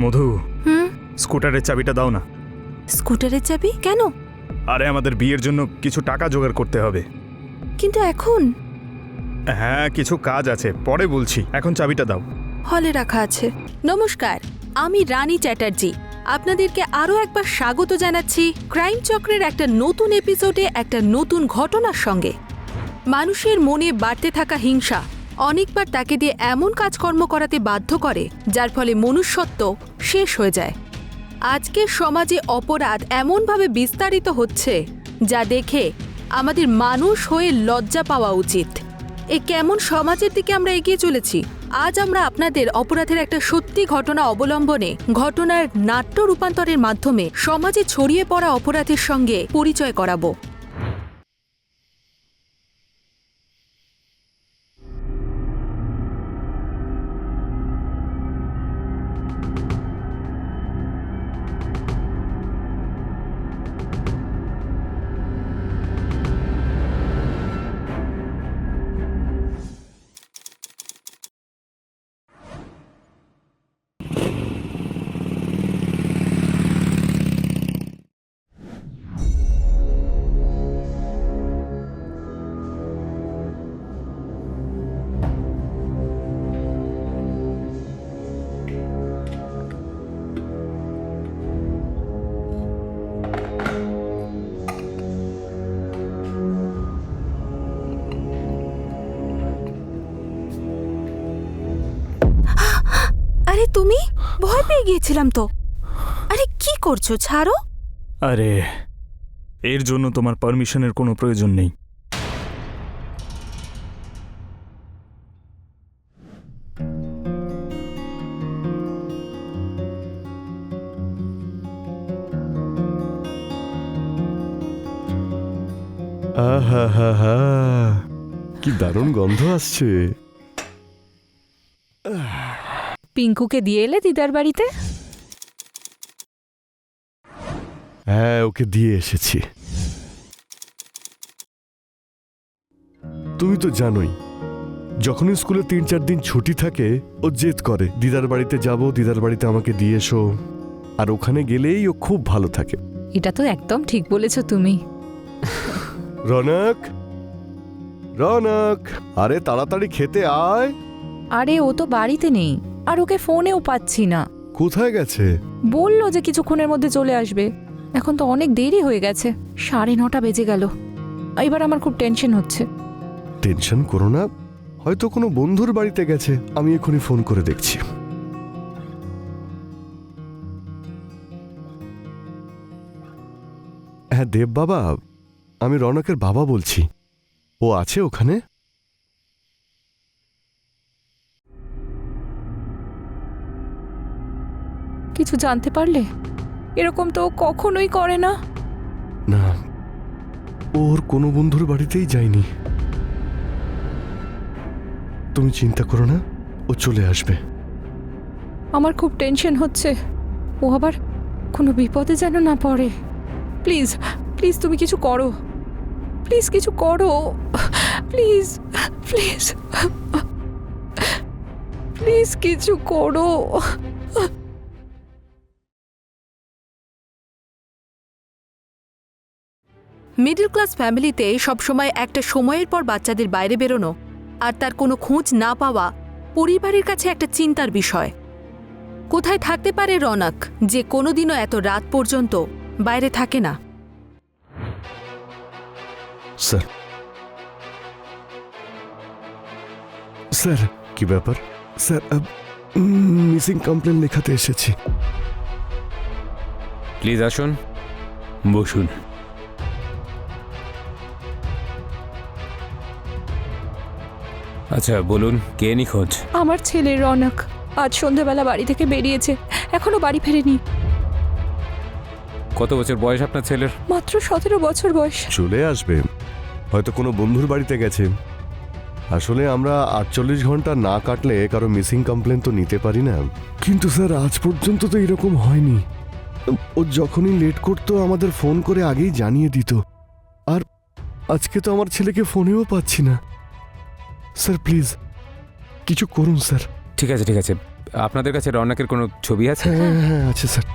মধু, স্কুটারের চাবিটা দাও না। স্কুটারের চাবি কেন? আরে আমাদের বিয়ের জন্য কিছু টাকা জোগাড় করতে হবে। কিন্তু এখন হ্যাঁ, কিছু কাজ আছে, পরে বলছি, এখন চাবিটা দাও। হলে রাখা আছে। নমস্কার, আমি রানী চ্যাটার্জি। আপনাদেরকে আরও একবার স্বাগত জানাচ্ছি ক্রাইম চক্রের একটা নতুন এপিসোডে, একটা নতুন ঘটনার সঙ্গে। মানুষের মনে বাড়তে থাকা হিংসা অনেকবার তাকে দিয়ে এমন কাজকর্ম করাতে বাধ্য করে যার ফলে মনুষ্যত্ব শেষ হয়ে যায়। আজকের সমাজে অপরাধ এমনভাবে বিস্তারিত হচ্ছে যা দেখে আমাদের মানুষ হয়ে লজ্জা পাওয়া উচিত। এ কেমন সমাজের দিকে আমরা এগিয়ে চলেছি। আজ আমরা আপনাদের অপরাধের একটা সত্যি ঘটনা অবলম্বনে ঘটনার নাট্য রূপান্তরের মাধ্যমে সমাজে ছড়িয়ে পড়া অপরাধের সঙ্গে পরিচয় করাবো। আরে তুমি, ভয় পেয়ে গিয়েছিলাম তো। আরে কি করছো, ছাড়ো। আরে এর জন্য তোমার পারমিশনের কোনো প্রয়োজন নেই। আহা, কি দারুণ গন্ধ আসছে। পিঙ্কুকে দিয়ে এলে দিদার বাড়িতে? হ্যাঁ, ওকে দিয়ে এসেছি। তুমি তো জানোই, যখনই স্কুলে 3-4 দিন ছুটি থাকে ও জেদ করে দিদার বাড়িতে যাব, দিদার বাড়িতে আমাকে দিয়ে এসো। আর ওখানে গেলেই ও খুব ভালো থাকে। এটা তো একদম ঠিক বলেছ তুমি। রনক, রনক, আরে তাড়াতাড়ি খেতে আয়। আরে ও তো বাড়িতে নেই, আর ওকে ফোনেও পাচ্ছি না। কোথায় গেছে? বললো যে কিছুক্ষণের মধ্যে চলে আসবে। এখন তো অনেক দেরি হয়ে গেছে, 9:30 বেজে গেল। এবার আমার খুব টেনশন হচ্ছে। টেনশন করো না, হয়তো কোনো বন্ধুর বাড়িতে গেছে। আমি এখনই ফোন করে দেখছি। হ্যাঁ দেব বাবা, আমি রনকের বাবা বলছি। ও আছে ওখানে? কিছু জানতে পারলে? এরকম তো ও কখনোই করে না। না, ওর কোনো বন্ধুর বাড়িতেই যায়নি। তুমি চিন্তা করো না, ও চলে আসবে। আমার খুব টেনশন হচ্ছে, ও আবার কোনো বিপদে যেন না পড়ে। প্লিজ প্লিজ তুমি কিছু করো, প্লিজ কিছু করো, প্লিজ প্লিজ প্লিজ কিছু করো। মিডল ক্লাস ফ্যামিলিতে সবসময় একটা সময়ের পর বাচ্চাদের বাইরে বেরোনো আর তার কোনো খোঁজ না পাওয়া পরিবারের কাছে একটা চিন্তার বিষয়। কোথায় থাকতে পারে রনক, যে কোনোদিনও এত রাত পর্যন্ত বাইরে থাকে না? স্যার, স্যার কি ব্যাপার? স্যার, মিসিং কমপ্লেন লেখাতে এসেছি। প্লিজ আসুন, বসুন। আচ্ছা বলুন, কে নিখোঁজ? আমার ছেলে রনক আজ সন্ধ্যাবেলা বাড়ি থেকে বেরিয়েছে, এখনো বাড়ি ফেরেনি। কত বছর বয়স আপনার ছেলের? মাত্র 17 বছর বয়স। চলে আসবে, হয়তো কোনো বন্ধুর বাড়িতে গেছে। আসলে আমরা 48 ঘন্টা না কাটলে কারো মিসিং কমপ্লেন তো নিতে পারি না। কিন্তু স্যার, আজ পর্যন্ত তো এরকম হয়নি। ও যখনই লেট করতো আমাদের ফোন করে আগেই জানিয়ে দিত। আর আজকে তো আমার ছেলেকে ফোনেও পাচ্ছি না। স্যার প্লিজ কিছু করুন স্যার। ঠিক আছে ঠিক আছে, আপনাদের কাছে রৌনকের কোনো ছবি আছে? হ্যাঁ হ্যাঁ আছে স্যার।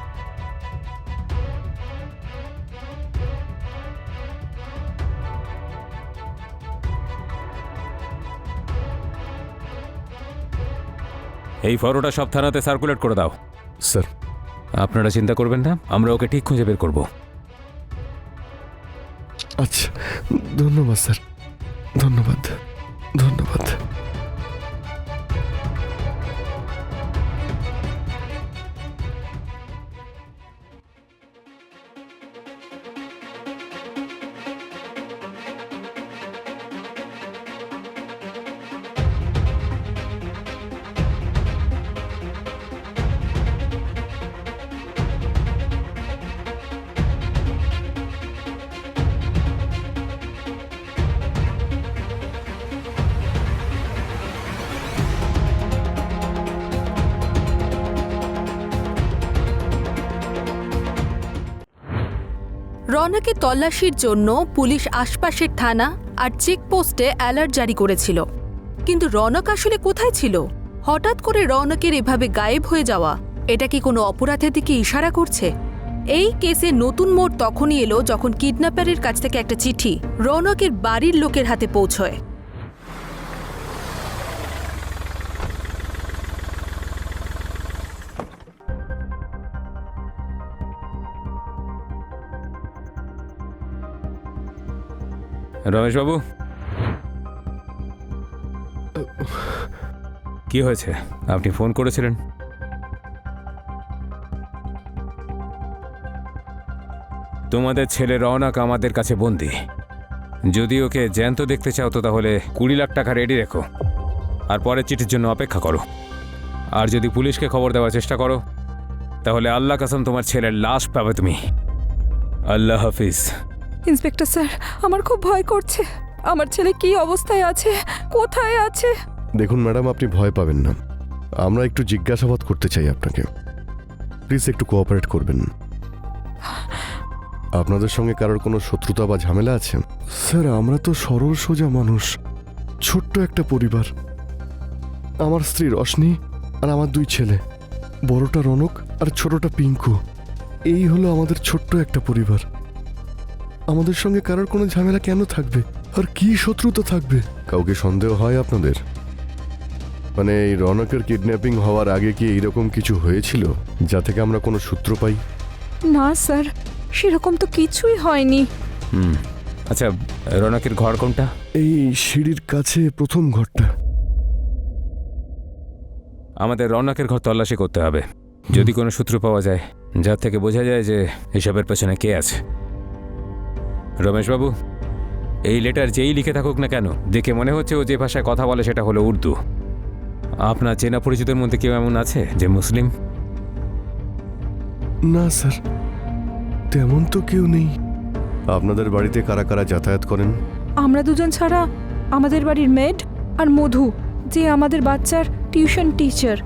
এই ফটোটা সব থানাতে সার্কুলেট করে দাও। স্যার আপনারা চিন্তা করবেন না, আমরা ওকে ঠিক খুঁজে বের করব। আচ্ছা, ধন্যবাদ স্যার, ধন্যবাদ ধন্যবাদ। রৌনকের তল্লাশির জন্য পুলিশ আশপাশের থানা আর চেকপোস্টে অ্যালার্ট জারি করেছিল, কিন্তু রৌনক আসলে কোথায় ছিল? হঠাৎ করে রৌনকের এভাবে গায়েব হয়ে যাওয়া, এটা কি কোনো অপরাধের দিকে ইশারা করছে? এই কেসে নতুন মোড় তখনই এলো যখন কিডন্যাপারের কাছ থেকে একটা চিঠি রৌনকের বাড়ির লোকের হাতে পৌঁছয়। রমেশবাবু, কি হয়েছে? আপনি ফোন করেছিলেন? তোমাদের ছেলে রৌনক আমাদের কাছে বন্দি। যদি ওকে জ্যান্ত দেখতে চাও তো তাহলে 20 লাখ টাকা রেডি রেখো আর পরের চিঠির জন্য অপেক্ষা করো। আর যদি পুলিশকে খবর দেওয়ার চেষ্টা করো তাহলে আল্লাহ কসম তোমার ছেলের লাশ পাবে তুমি। আল্লাহ হাফিজ। ইন্সপেক্টর স্যার, আমার খুব ভয় করছে। আমার ছেলে কি অবস্থায় আছে, কোথায় আছে? দেখুন ম্যাডাম, আপনি ভয় পাবেন না, আমরা একটু জিজ্ঞাসাবাদ করতে চাই আপনাকে। প্লিজ একটু কোঅপারেট করবেন। আপনাদের সঙ্গে কারোর কোনো শত্রুতা বা ঝামেলা আছে? স্যার, আমরা তো সরল সোজা মানুষ, ছোট্ট একটা পরিবার। আমার স্ত্রী রশনি আর আমার 2 ছেলে, বড়টা রনক আর ছোটটা পিঙ্কু। এই হলো আমাদের ছোট্ট একটা পরিবার। আমাদের সঙ্গে কারোর কোনো ঝামেলা কেন থাকবে, আর কি শত্রুতা থাকবে? কাউকে সন্দেহ হয় আপনাদের? মানে এই রনকের কিডন্যাপিং হওয়ার আগে কি এইরকম কিছু হয়েছিল যা থেকে আমরা কোনো সূত্র পাই? না স্যার, সেরকম তো কিছুই হয়নি। আচ্ছা, রৌনকের ঘর কোনটা? এই সিঁড়ির কাছে প্রথম ঘরটা। আমাদের রৌনকের ঘর তল্লাশি করতে হবে, যদি কোনো সূত্র পাওয়া যায় যার থেকে বোঝা যায় যে এসবের পেছনে কে আছে। রমেশবাবু, এই লেটার যেই লিখে থাকুক না কেন, দেখে মনে হচ্ছে ও যে ভাষায় কথা বলে সেটা হলো উর্দু। আপনার চেনা পরিচিতের মধ্যে কেউ এমন আছে যে মুসলিম? না স্যার, তেমন তো কেউ নেই। আপনাদের বাড়িতে কারা কারা যাতায়াত করেন? আমরা 2জন ছাড়া আমাদের বাড়ির মেড আর মধু, যে আমাদের বাচ্চার টিউশন টিচার।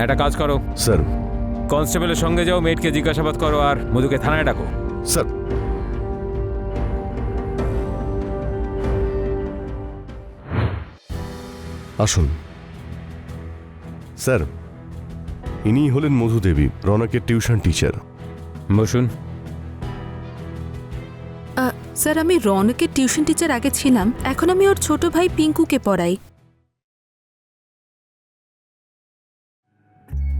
একটা কাজ করো স্যার। কনস্টেবলের সঙ্গে যাও, মেয়েটকে জিজ্ঞাসাবাদ করো আর মধুকে থানায় ডাকো। স্যার। আসুন স্যার, ইনি হলেন মধু দেবী, রনকের টিউশন টিচার। বসুন। স্যার, আমি রৌনকের টিউশন টিচার আগে ছিলাম, এখন আমি ওর ছোট ভাই পিঙ্কুকে পড়াই।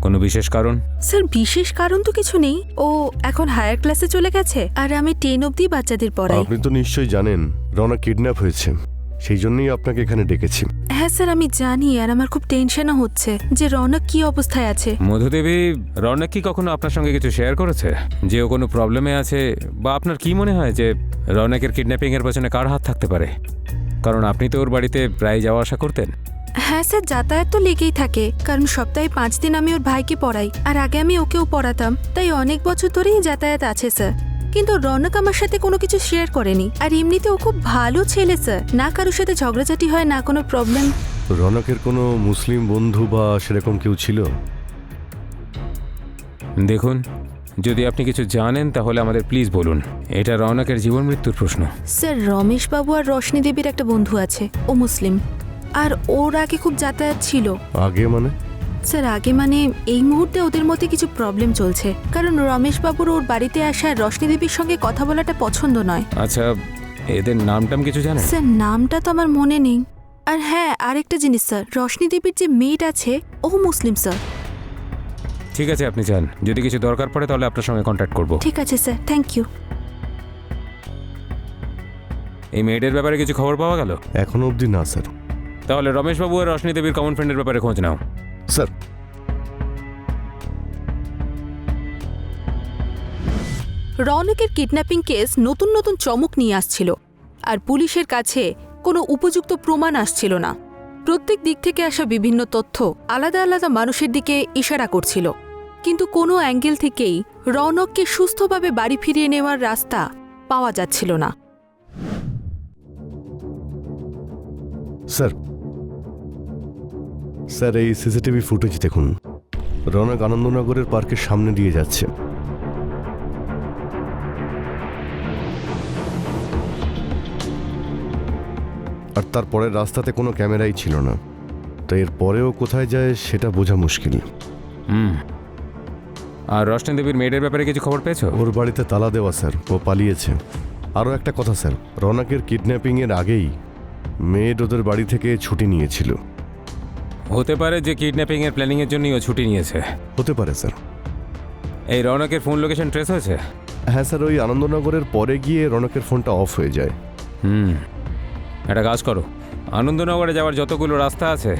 কোনো বিশেষ কারণ? স্যার, বিশেষ কারণ তো কিছু নেই, ও এখন হায়ার ক্লাসে চলে গেছে আর আমি 10 অবধি বাচ্চাদের পড়াই। আপনি তো নিশ্চয়ই জানেন রনক কিডন্যাপ হয়েছে, সেই জন্যই আপনাকে এখানে ডেকেছি। হ্যাঁ স্যার, আমি জানি, আর আমার খুব টেনশনও হচ্ছে যে রৌনক কি অবস্থায় আছে। মধুদেবী, রৌনক কি কখনো আপনার সঙ্গে কিছু শেয়ার করেছে যে ও কোনো প্রবলেমে আছে? বা আপনার কি মনে হয় যে রৌনকের কিডন্যাপিং এর পেছনে কার হাত থাকতে পারে? কারণ আপনি তো ওর বাড়িতে প্রায় যাওয়া আসা করতেন। হ্যাঁ স্যার, যাতায়াত তো লেগেই থাকে, কারণ সপ্তাহে 5 দিন আমি ওর ভাইকে পড়াই, আর আগে আমি ওকেও পড়াতাম, তাই অনেক বছর ধরেই যাতায়াত আছে স্যার। কিন্তু রৌনক আমার সাথে কোনো কিছু শেয়ার করেনি, আর এমনিতে ও খুব ভালো ছেলে স্যার, না কারোর সাথে ঝগড়াঝাটি হয়, না কোনো প্রবলেম। রনকের কোনো মুসলিম বন্ধু বা সেরকম কেউ ছিল? দেখুন, যদি আপনি কিছু জানেন তাহলে আমাদের প্লিজ বলুন, এটা রৌনকের জীবন মৃত্যুর প্রশ্ন। স্যার, রমেশবাবু আর রশনি দেবীর একটা বন্ধু আছে, ও মুসলিম, আর ওর আগে খুব যাতায়াত ছিল। আগে মানে? স্যার আগে মানে এই মুহূর্তে ওদের মধ্যে কিছু প্রবলেম চলছে, কারণ রমেশবাবুর ওর বাড়িতে আসা রশ্মি দেবীর সঙ্গে কথা বলাটা পছন্দ নয়। আচ্ছা, এদের নামটাম কিছু জানেন? স্যার নামটা তো আমার মনে নেই। আর হ্যাঁ, আরেকটা জিনিস স্যার, রশ্মি দেবীর যে মেয়েটা আছে ও মুসলিম স্যার। ঠিক আছে, আপনি যান। যদি কিছু দরকার পড়ে তাহলে আপনার সঙ্গে কন্ট্যাক্ট করব। ঠিক আছে স্যার, থ্যাংক ইউ। এই মেয়েদের ব্যাপারে কিছু খবর পাওয়া গেল? এখনো অবধি না স্যার। তাহলে রমেশবাবু আর রশ্মি দেবীর কমন ফ্রেন্ডের ব্যাপারে খোঁজ নাও। স্যার রৌনকের কিডন্যাপিং কেস নতুন নতুন চমক নিয়ে আসছিল, আর পুলিশের কাছে কোনো উপযুক্ত প্রমাণ আসছিল না। প্রত্যেক দিক থেকে আসা বিভিন্ন তথ্য আলাদা আলাদা মানুষের দিকে ইশারা করছিল, কিন্তু কোনো অ্যাঙ্গেল থেকেই রৌনককে সুস্থভাবে বাড়ি ফিরিয়ে নেওয়ার রাস্তা পাওয়া যাচ্ছিল না। স্যার স্যার এই সিসিটিভি ফুটেজ দেখুন। রৌনক আনন্দনগরের পার্কের সামনে দিয়ে যাচ্ছে। আর তারপরের রাস্তাতে কোনো ক্যামেরাই ছিল না, তো এর পরেও কোথায় যায় সেটা বোঝা মুশকিল। আর রশ্মি দেবীর মেয়েদের ব্যাপারে কিছু খবর পেয়েছো? ওর বাড়িতে তালা দেওয়া স্যার, ও পালিয়েছে। আরও একটা কথা স্যার, রৌনকের কিডন্যাপিংয়ের আগেই মেয়েড ওদের বাড়ি থেকে ছুটি নিয়েছিল। হতে পারে যে কিডন্যাপিং এর প্ল্যানিং এর জন্যই ও ছুটি নিয়েছে। হতে পারে স্যার। এই রৌনকের ফোন লোকেশন ট্রেস হয়েছে? হ্যাঁ স্যার, ওই আনন্দনগরের পরে গিয়ে রৌনকের ফোনটা অফ হয়ে যায়। একটা কাজ করো, আনন্দনগরে যাওয়ার যতগুলো রাস্তা আছে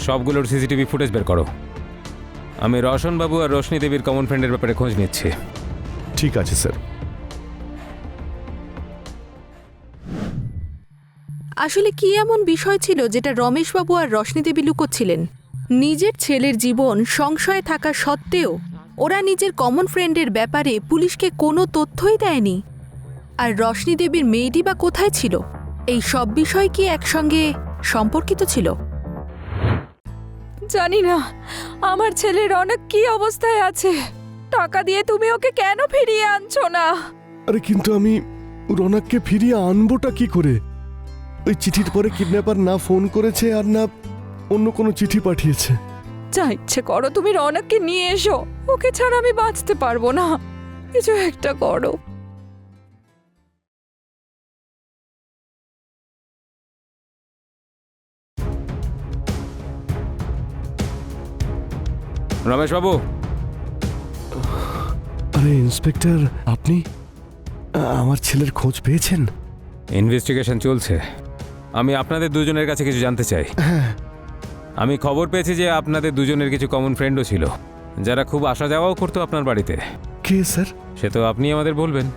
সবগুলোর সিসিটিভি ফুটেজ বের করো। আমি রোশনবাবু আর রোশনি দেবীর কমন ফ্রেন্ডের ব্যাপারে খোঁজ নিচ্ছি। ঠিক আছে স্যার। আসলে কি এমন বিষয় ছিল যেটা রমেশবাবু আর রশ্মি দেবী লুকোচ্ছিলেন? নিজের ছেলের জীবন সংশয়ে থাকা সত্ত্বেও ওরা নিজের কমন ফ্রেন্ডের ব্যাপারে পুলিশকে কোনো তথ্যই দেয়নি। আর রশ্মি দেবীর মেয়েটি বা কোথায় ছিল? এই সব বিষয় কি একসঙ্গে সম্পর্কিত ছিল? জানি না আমার ছেলের অনেক কি অবস্থায় আছে। টাকা দিয়ে তুমি ওকে কেন ফিরিয়ে আনছো না? আরে কিন্তু আমি রৌনককে ফিরিয়ে আনবোটা কি করে? ওই চিঠির পরে কিডন্যাপার না ফোন করেছে আর না অন্য কোনো চিঠি পাঠিয়েছে। যা ইচ্ছে করো, তুমি রৌনককে নিয়ে এসো। ওকে ছাড়া আমি বাঁচতে পারবো না। কিছু একটা করো। রমেশবাবু, আরে ইন্সপেক্টর, আপনি আমার ছেলের খোঁজ পেয়েছেন? ইনভেস্টিগেশন চলছে। আমি আপনাদের দুজনের কাছে কিছু জানতে চাই। আমি খবর পেয়েছি যে আপনাদের দুজনের কিছু কমন ফ্রেন্ডও ছিল, যারা খুব আসা যাওয়াও করতো আপনার বাড়িতে। কে স্যার? সে তো আপনি আমাদের বলবেন।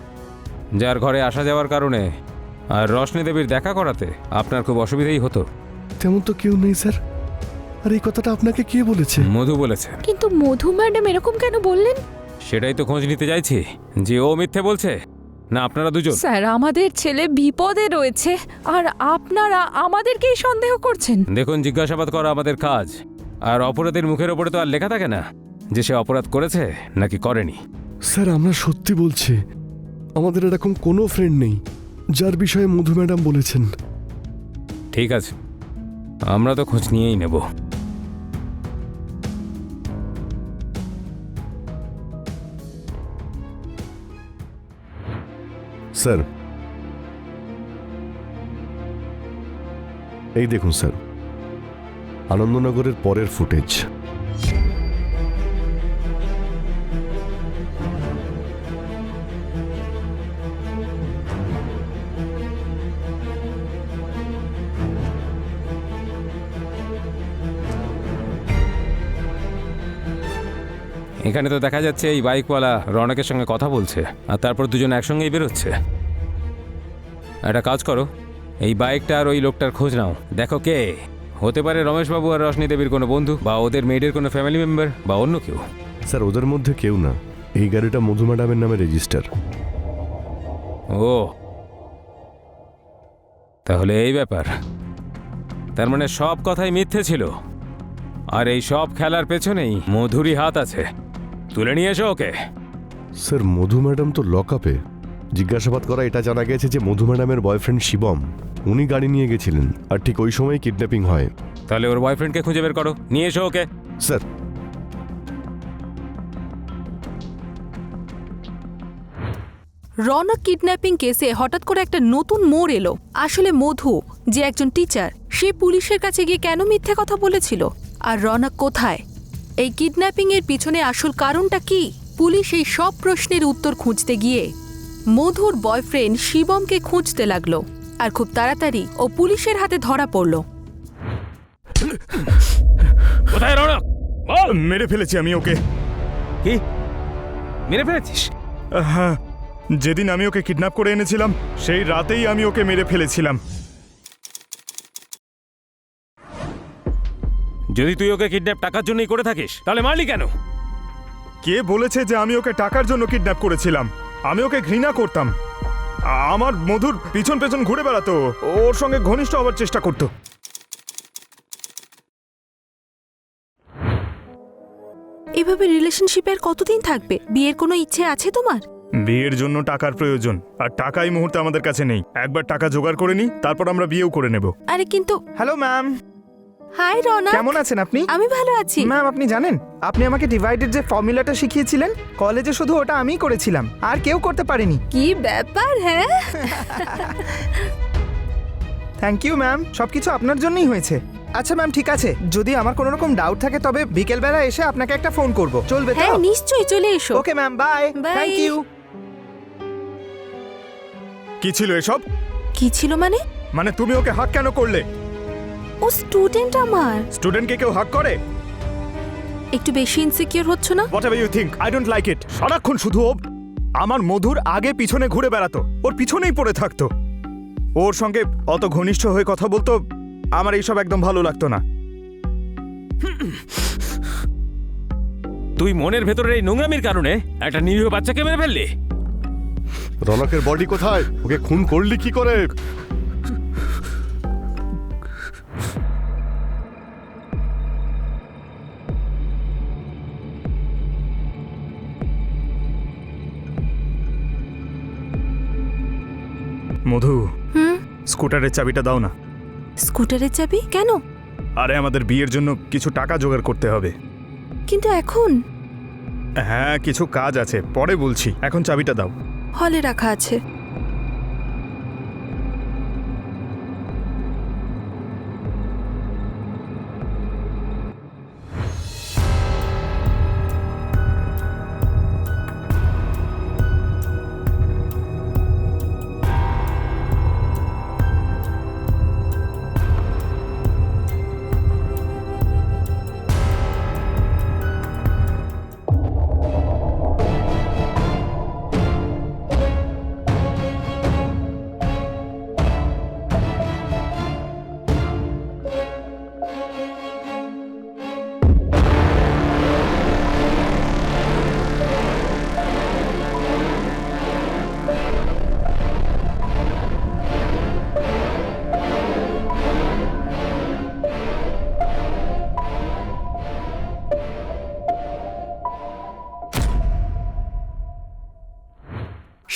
যার ঘরে আসা যাওয়ার কারণে আর রশ্মি দেবীর দেখা করাতে আপনার খুব অসুবিধাই হতো। তেমন তো কেউ নেই স্যার। আর এই কথাটা আপনাকে কে বলেছে? মধু বলেছে। কিন্তু মধু ম্যাডাম এরকম কেন বললেন? সেটাই তো খোঁজ নিতে চাইছি, যে ও মিথ্যে বলছে না আপনারা দুজন। স্যার, আমাদের ছেলে বিপদে রয়েছে আর আপনারা আমাদেরকেই সন্দেহ করছেন। দেখুন, জিজ্ঞাসাবাদ করা আমাদের কাজ, আর অপরাধের মুখের ওপরে তো আর লেখা থাকে না যে সে অপরাধ করেছে নাকি করেনি। স্যার আমরা সত্যি বলছি, আমাদের এরকম কোনো ফ্রেন্ড নেই যার বিষয়ে মধু ম্যাডাম বলেছেন। ঠিক আছে, আমরা তো খোঁজ নিয়েই নেব। স্যার এই দেখুন স্যার, আনন্দনগরের পরের ফুটেজ। এখানে তো দেখা যাচ্ছে এই বাইকওয়ালা রৌনকের সঙ্গে কথা বলছে, আর তারপর দুজন একসঙ্গেই বেরোচ্ছে। একটা কাজ করো, এই বাইকটা আর ওই লোকটার খোঁজ নাও। দেখো কে হতে পারে, রমেশবাবু আর রশ্মি দেবীর কোনো বন্ধু, বা ওদের মেয়েদের কোনো ফ্যামিলি মেম্বার, বা অন্য কেউ। স্যার ওদের মধ্যে কেউ না, এই গাড়িটা মধু ম্যাডামের নামে রেজিস্টার। ও, তাহলে এই ব্যাপার। তার মানে সব কথাই মিথ্যে ছিল, আর এই সব খেলার পেছনেই মধুরই হাত আছে। তুলে নিয়ে এসো ওকে। স্যার মধু ম্যাডাম তো লকআপে। জিজ্ঞাসাবাদ করা এটা জানা গেছে যে মধু ম্যাডামের বয়ফ্রেন্ড শিবম, উনি গাড়ি নিয়ে গেছিলেন, আর ঠিক ওই সময় কিডন্যাপিং হয়। তাহলে ওর বয়ফ্রেন্ডকে খুঁজে বের করো, নিয়ে এসো ওকে। স্যার রনক কিডন্যাপিং কেসে হঠাৎ করে একটা নতুন মোড় এলো। আসলে মধু, যে একজন টিচার, সে পুলিশের কাছে গিয়ে কেন মিথ্যে কথা বলেছিল? আর রনক কোথায়? এই কিডন্যাপিং এর পিছনে আসল কারণটা কি? পুলিশ এই সব প্রশ্নের উত্তর খুঁজতে গিয়ে মধুর বয়ফ্রেন্ড শিবমকে খুঁজতে লাগলো, আর খুব তাড়াতাড়ি ও পুলিশের হাতে ধরা পড়ল। কোথায় রৌনক? বল। মেরে ফেলেছি আমি ওকে। কি মেরে ফেলেছিস? হ্যাঁ, যেদিন আমি ওকে কিডন্যাপ করে এনেছিলাম সেই রাতেই আমি ওকে মেরে ফেলেছিলাম। যদি তুই ওকে কিডন্যাপ টাকার জন্যই করে থাকিস তাহলে মারলি কেন? কে বলেছে যে আমি ওকে টাকার জন্য কিডন্যাপ করেছিলাম? আমি ওকে ঘৃণা করতাম। আমার মধুর পিছন পেছন ঘুরে বেড়াতো, ওর সঙ্গে ঘনিষ্ঠ হওয়ার চেষ্টা করতো। এভাবে রিলেশনশিপে আর কতদিন থাকবে? বিয়ের কোনো ইচ্ছে আছে তোমার? বিয়ের জন্য টাকার প্রয়োজন, আর টাকা এই মুহূর্তে আমাদের কাছে নেই। একবার টাকা জোগাড় করে নি, তারপর আমরা বিয়েও করে নেব। আরে কিন্তু হ্যালো ম্যাম, হাই রনক, কেমন আছেন আপনি? আমি ভালো আছি। ম্যাম, আপনি জানেন আপনি আমাকে ডিভাইডেড যে ফর্মুলাটা শিখিয়েছিলেন কলেজে, শুধু ওটা আমিই করেছিলাম, আর কেউ করতে পারেনি। কি ব্যাপার? হ্যাঁ, থ্যাংক ইউ ম্যাম, সবকিছু আপনার জন্যই হয়েছে। আচ্ছা ম্যাম, ঠিক আছে, যদি আমার কোনো রকম ডাউট থাকে তবে বিকেলবেলা এসে আপনাকে একটা ফোন করব, চলবে তো? হ্যাঁ নিশ্চয়ই, চলে এসো। Okay ma'am, bye. Bye. Thank you. কি ছিল এসব? কি ছিল মানে? মানে তুমি ওকে হাক কেন করলে? ও স্টুডেন্ট আমার। স্টুডেন্টকে কেউ হাক করে? একটু বেশি ইনসিকিউর হচ্ছ না? Whatever you think, I don't like it. সারাক্ষণ শুধু ও আমার মধুর আগে পিছনে ঘুরে বেড়াতো, ওর পিছনেই পড়ে থাকতো, ওর সঙ্গে অত ঘনিষ্ঠ হয়ে কথা বলতো। আমার এইসব একদম ভালো লাগতো না। তুই মনের ভেতরের এই নোংরামির কারণে একটা নিরীহ বাচ্চাকে মেরে ফেললি। রনকের বডি কোথায়? ওকে খুন করলি কি করে? মধু, হুম, স্কুটারের চাবিটা দাও না। স্কুটারের চাবি কেন? আরে আমাদের বিয়ের জন্য কিছু টাকা জোগাড় করতে হবে। কিন্তু এখন হ্যাঁ, কিছু কাজ আছে, পরে বলছি, এখন চাবিটা দাও। হলে রাখা আছে।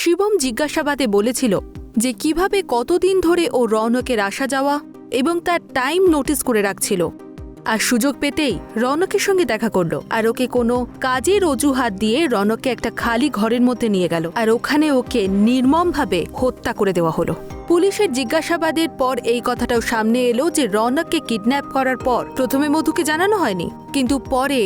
শিবম জিজ্ঞাসাবাদে বলেছিল যে কিভাবে কতদিন ধরে ও রৌনকের আসা যাওয়া এবং তার টাইম নোটিস করে রাখছিল, আর সুযোগ পেতেই রৌনকের সঙ্গে দেখা করলো, আর ওকে কোনো কাজের অজুহাত দিয়ে রৌনককে একটা খালি ঘরের মধ্যে নিয়ে গেল, আর ওখানে ওকে নির্মমভাবে হত্যা করে দেওয়া হলো। পুলিশের জিজ্ঞাসাবাদের পর এই কথাটাও সামনে এলো যে রৌনককে কিডন্যাপ করার পর প্রথমে মধুকে জানানো হয়নি, কিন্তু পরে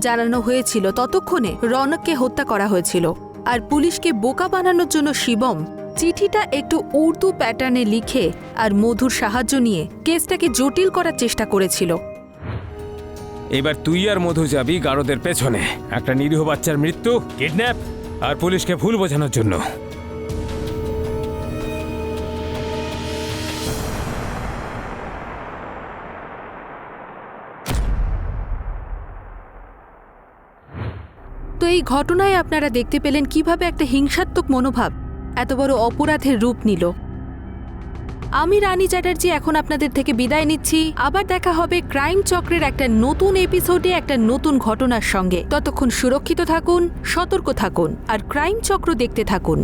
জানানো হয়েছিল। ততক্ষণে রৌনককে হত্যা করা হয়েছিল। আর পুলিশকে বোকা বানানোর জন্য শিবম চিঠিটা একটু উর্দু প্যাটার্নে লিখে আর মধুর সাহায্য নিয়ে কেসটাকে জটিল করার চেষ্টা করেছিল। এবার তুই আর মধু যাবি গারদের পেছনে একটা নিরীহ বাচ্চার মৃত্যু, কিডন্যাপ আর পুলিশকে ভুল বোঝানোর জন্য। তো এই ঘটনায় আপনারা দেখতে পেলেন কিভাবে একটা হিংসাত্মক মনোভাব এত বড় অপরাধের রূপ নিল। আমি রানী চ্যাটার্জি এখন আপনাদের থেকে বিদায় নিচ্ছি। আবার দেখা হবে ক্রাইম চক্রের একটা নতুন এপিসোডে একটা নতুন ঘটনার সঙ্গে। ততক্ষণ সুরক্ষিত থাকুন, সতর্ক থাকুন আর ক্রাইম চক্র দেখতে থাকুন।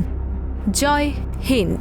জয় হিন্দ।